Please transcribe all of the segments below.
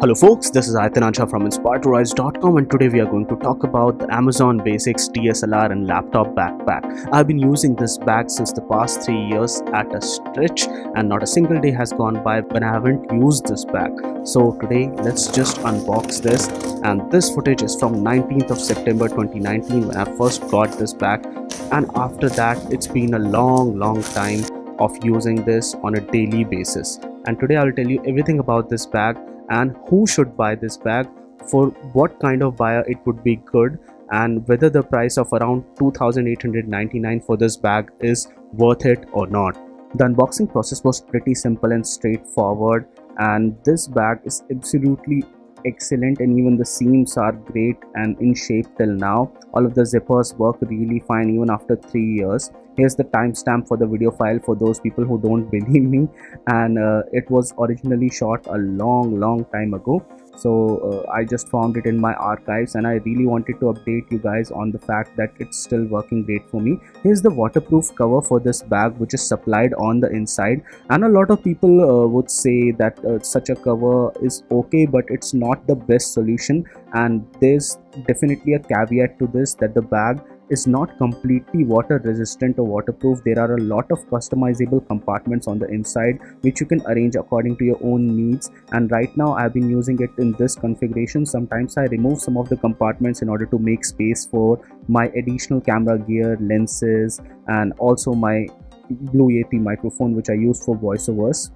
Hello folks, this is Aitan Ancha from InspiredToRise.com, and today we are going to talk about the Amazon Basics DSLR and laptop backpack. I've been using this bag since the past 3 years at a stretch, and not a single day has gone by when I haven't used this bag. So today let's just unbox this, and this footage is from 19th of September 2019 when I first got this bag, and after that it's been a long time of using this on a daily basis. And today I'll tell you everything about this bag and who should buy this bag, for what kind of buyer it would be good, and whether the price of around 2,899 for this bag is worth it or not. The unboxing process was pretty simple and straightforward, and this bag is absolutely excellent, and even the seams are great and in shape till now. All of the zippers work really fine even after 3 years. Here's the timestamp for the video file for those people who don't believe me, and it was originally shot a long time ago. So I just found it in my archives, and I really wanted to update you guys on the fact that it's still working great for me. Here's the waterproof cover for this bag, which is supplied on the inside, and a lot of people would say that such a cover is okay, but it's not the best solution. And there's definitely a caveat to this, that the bag is not completely water resistant or waterproof. There are a lot of customizable compartments on the inside which you can arrange according to your own needs, and right now I've been using it in this configuration. Sometimes I remove some of the compartments in order to make space for my additional camera gear, lenses, and also my Blue Yeti microphone which I use for voiceovers.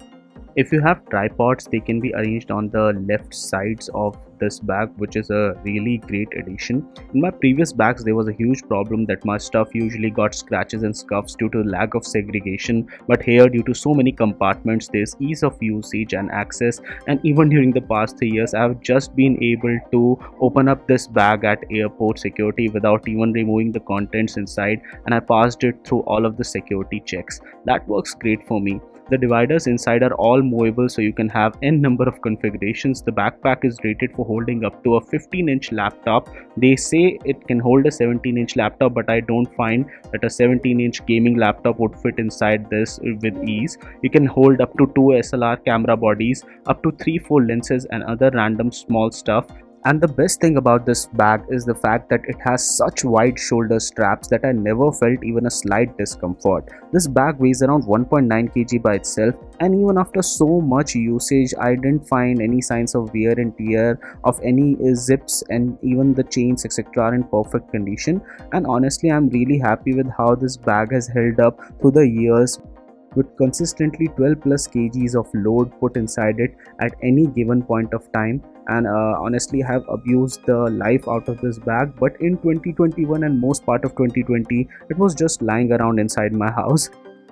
If you have tripods, they can be arranged on the left sides of this bag, which is a really great addition. In my previous bags there was a huge problem that my stuff usually got scratches and scuffs due to lack of segregation, but here, due to so many compartments, there's ease of usage and access. And even during the past 3 years I have just been able to open up this bag at airport security without even removing the contents inside, and I passed it through all of the security checks. That works great for me. The dividers inside are all movable, so you can have n number of configurations. The backpack is rated for holding up to a 15-inch laptop. They say it can hold a 17-inch laptop, but I don't find that a 17-inch gaming laptop would fit inside this with ease. You can hold up to 2 SLR camera bodies, up to 3-4 lenses, and other random small stuff. And the best thing about this bag is the fact that it has such wide shoulder straps that I never felt even a slight discomfort. This bag weighs around 1.9 kg by itself, and even after so much usage I didn't find any signs of wear and tear of any zips, and even the chains etc are in perfect condition. And honestly, I'm really happy with how this bag has held up through the years, with consistently 12 plus kgs of load put inside it at any given point of time. And honestly, I have abused the life out of this bag, but in 2021 and most part of 2020 it was just lying around inside my house.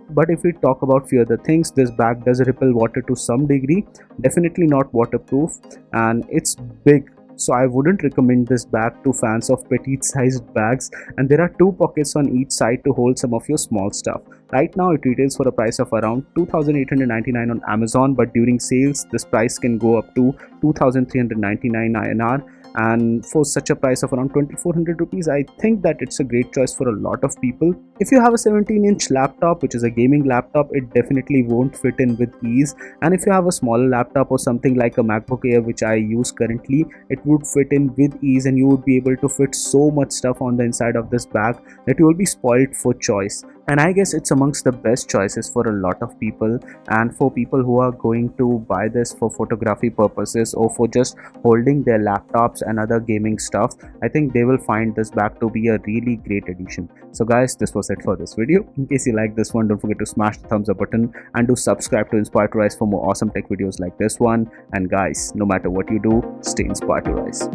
But if we talk about few other things, this bag does repel water to some degree, definitely not waterproof, and it's big. So I wouldn't recommend this bag to fans of petite sized bags, and there are 2 pockets on each side to hold some of your small stuff. Right now it retails for a price of around 2,899 on Amazon, but during sales this price can go up to 2,399 INR, and for such a price of around 2,400 rupees, I think that it's a great choice for a lot of people. If you have a 17-inch laptop, which is a gaming laptop, it definitely won't fit in with ease, and if you have a smaller laptop or something like a MacBook Air, which I use currently, it would fit in with ease, and you would be able to fit so much stuff on the inside of this bag that you will be spoiled for choice. And I guess it's amongst the best choices for a lot of people, and for people who are going to buy this for photography purposes or for just holding their laptops and other gaming stuff, I think they will find this bag to be a really great addition. So guys, this was it for this video. In case you like this one, don't forget to smash the thumbs up button and do subscribe to Inspired to Rise for more awesome tech videos like this one. And guys, no matter what you do, stay inspired to rise.